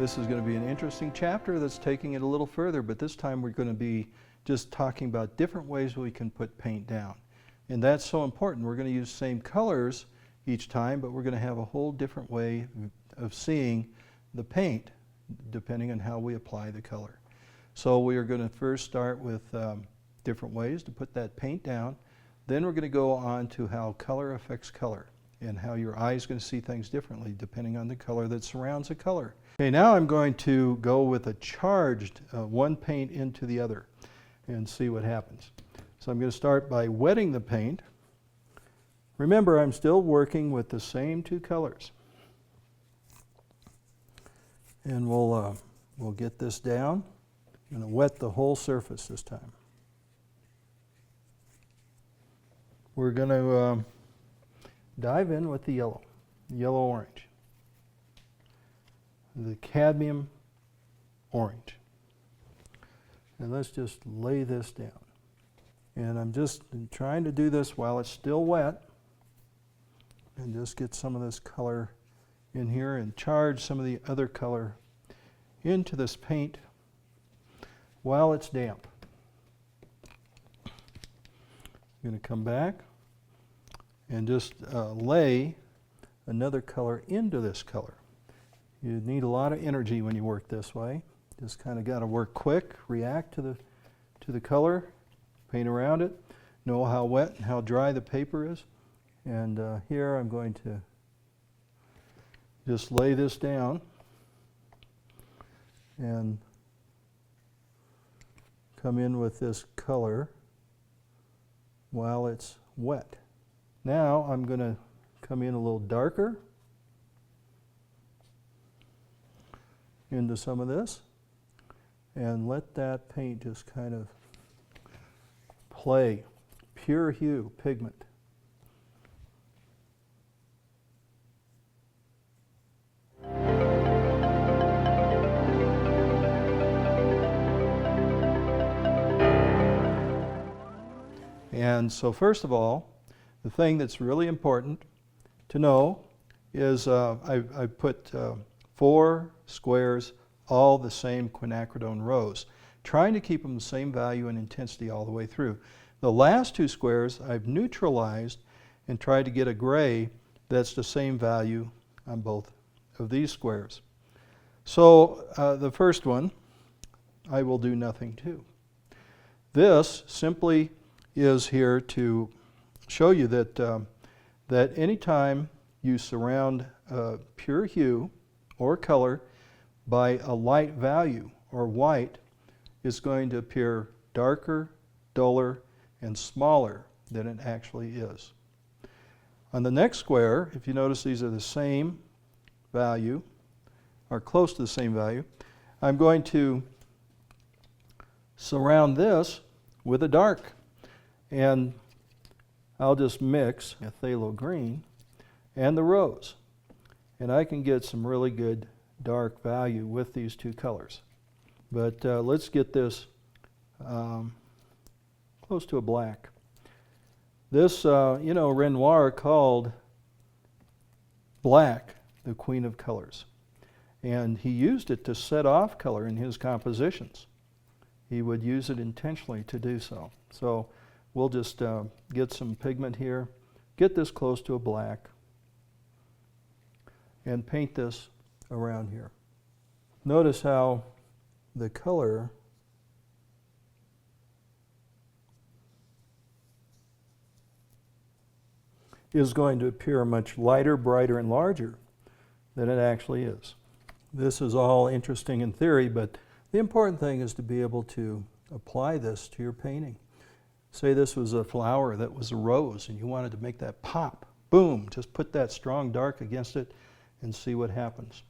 This is going to be an interesting chapter that's taking it a little further, but this time we're going to be just talking about different ways we can put paint down. And that's so important. We're going to use the same colors each time, but we're going to have a whole different way of seeing the paint depending on how we apply the color. So we are going to first start with different ways to put that paint down. Then we're going to go on to how color affects color and how your eye is going to see things differently depending on the color that surrounds the color. Okay, now I'm going to go with a charged one paint into the other and see what happens. So I'm going to start by wetting the paint. Remember, I'm still working with the same two colors. And we'll get this down. I'm going to wet the whole surface this time. We're going to dive in with the yellow-orange, the cadmium orange. And let's just lay this down. And I'm just trying to do this while it's still wet and just get some of this color in here and charge some of the other color into this paint while it's damp. I'm going to come back and just lay another color into this color. You need a lot of energy when you work this way. Just kind of got to work quick, react to the color, paint around it, know how wet and how dry the paper is. And here I'm going to just lay this down and come in with this color while it's wet. Now I'm going to come in a little darker into some of this and let that paint just kind of play. Pure hue pigment. And so first of all, the thing that's really important to know is I put 4 squares, all the same quinacridone rows, trying to keep them the same value and intensity all the way through. The last 2 squares I've neutralized and tried to get a gray that's the same value on both of these squares. So the first one I will do nothing to. This simply is here to show you that that anytime you surround pure hue or color by a light value or white, it's going to appear darker, duller, and smaller than it actually is. On the next square, if you notice these are the same value, or close to the same value, I'm going to surround this with a dark. And I'll just mix a phthalo green and the rose. And I can get some really good dark value with these 2 colors. But let's get this close to a black. This, Renoir called black the queen of colors. And he used it to set off color in his compositions. He would use it intentionally to do so. So we'll just get some pigment here, get this close to a black, and paint this around here. Notice how the color is going to appear much lighter, brighter, and larger than it actually is. This is all interesting in theory, but the important thing is to be able to apply this to your painting. Say this was a flower that was a rose and you wanted to make that pop. Boom, just put that strong dark against it and see what happens.